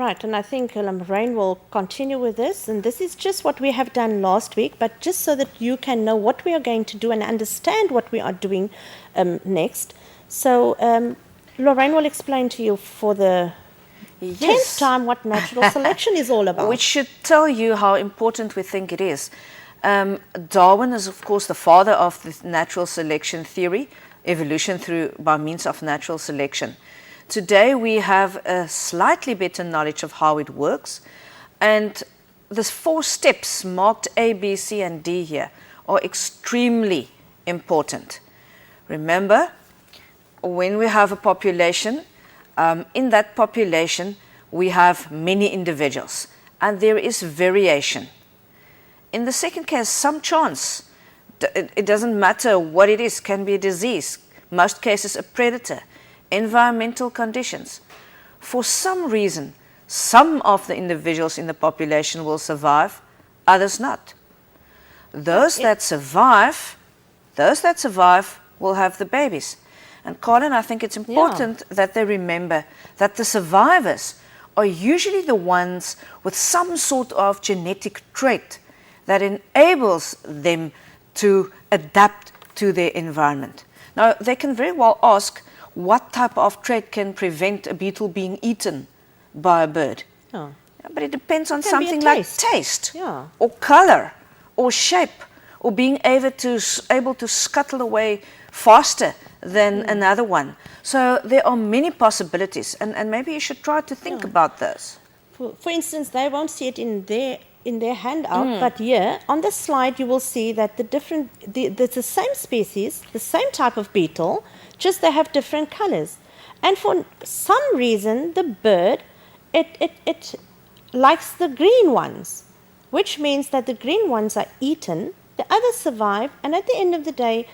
Right, and I think Lorraine will continue with this, and this is just what we have done last week, but just so that you can know what we are going to do and understand what we are doing next. So Lorraine will explain to you for the 10th time what natural selection is all about. Which should tell you how important we think it is. Darwin is, of course, the father of the natural selection theory, evolution by means of natural selection. Today we have a slightly better knowledge of how it works, and the 4 steps marked A, B, C, and D here are extremely important. Remember, when we have a population, in that population we have many individuals, and there is variation. In the second case, some chance. It doesn't matter what it is, can be a disease, most cases a predator, environmental conditions. For some reason, some of the individuals in the population will survive, others not. Those that survive will have the babies. And Colin, I think it's important that they remember that the survivors are usually the ones with some sort of genetic trait that enables them to adapt to their environment. Now, they can very well ask, what type of trait can prevent a beetle being eaten by a bird? Oh. Yeah, but it depends on something like taste, yeah, or color, or shape, or being able to scuttle away faster than another one. So there are many possibilities, and maybe you should try to think about those. For instance, they won't see it in their handout, but here on the slide you will see that it's the same species, the same type of beetle, just they have different colors. And for some reason, the bird, it likes the green ones, which means that the green ones are eaten, the others survive, and at the end of the day,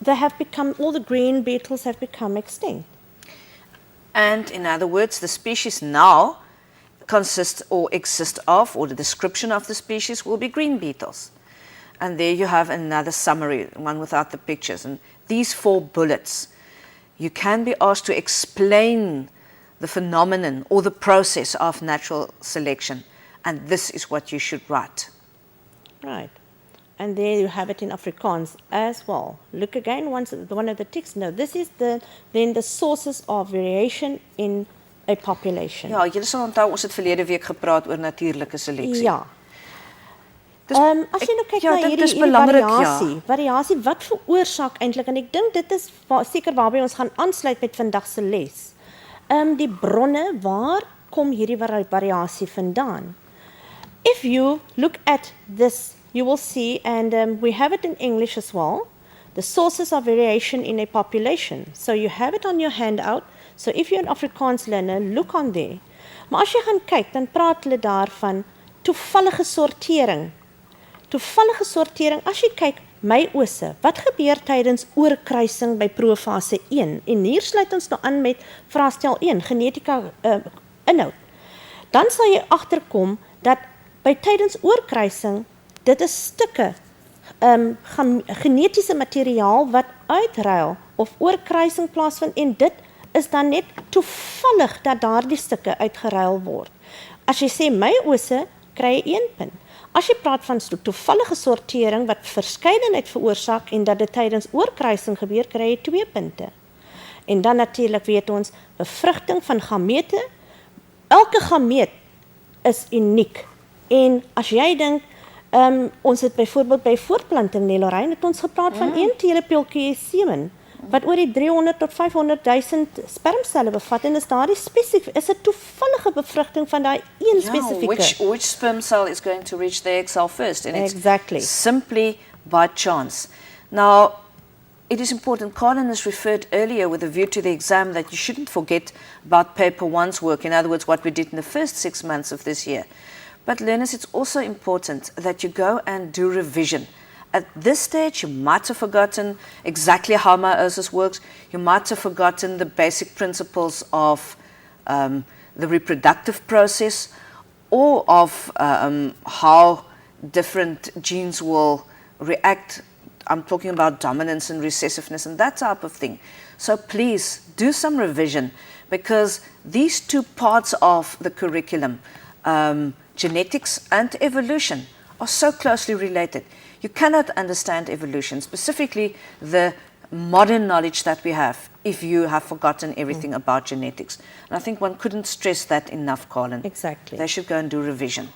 all the green beetles have become extinct. And in other words, the species now consist or exist of, or the description of the species will be green beetles. And there you have another summary, one without the pictures. And these 4 bullets, you can be asked to explain the phenomenon or the process of natural selection. And this is what you should write. Right. And there you have it in Afrikaans as well. Look again, one of the ticks. No, this is then the sources of variation in a population. Ja, julle sal onthou ons het verlede week gepraat oor natuurlike seleksie. Ja. As jy nou kyk na hierdie variasie, wat veroorsaak eintlik, en ek dink dit is seker waarby ons gaan aansluit met vandag se les. Die bronne, waar kom hierdie variasie vandaan? If you look at this, you will see, and we have it in English as well, the sources of variation in a population. So you have it on your handout. So if you're an Afrikaans learner, look on there. Maar as jy gaan kyk, dan praat hulle daar van toevallige sortering. Toevallige sortering, as jy kyk, meiose, wat gebeur tydens oorkruising by proefase 1? En hier sluit ons nou aan met vraestel 1, genetika inhoud. Dan sal jy agterkom dat by tydens oorkruising, dit is stukke genetiese materiaal wat uitruil of oorkruising plaasvind, en dit is dan net toevallig dat daardie stukke uitgeruil word. As jy sê meiose, kry jy 1 punt. As jy praat van toevallige sortering wat verskeidenheid veroorsaak en dat dit tydens oorkruising gebeur, kry jy 2 punte. En dan natuurlik weet ons, bevrugting van gamete, elke gameet is uniek. En as jy dink, ons het byvoorbeeld by voortplanting, Lorraine, het ons gepraat van 1 telepeltjie semen, wat oor die 300 tot 500.000 spermcelle bevat, en is daardie spesifiek, is 'n toevallige bevrugting van daai een spesifieke. Which sperm cell is going to reach the egg cell first, and exactly. It's simply by chance. Now, it is important, Colin has referred earlier with a view to the exam that you shouldn't forget about paper 1's work, in other words, what we did in the first 6 months of this year. But learners, it's also important that you go and do revision. At this stage, you might have forgotten exactly how meiosis works. You might have forgotten the basic principles of the reproductive process, or of how different genes will react. I'm talking about dominance and recessiveness and that type of thing. So please do some revision, because these two parts of the curriculum, genetics and evolution, are so closely related. You cannot understand evolution, specifically the modern knowledge that we have, if you have forgotten everything about genetics. And I think one couldn't stress that enough, Colin. Exactly. They should go and do revision.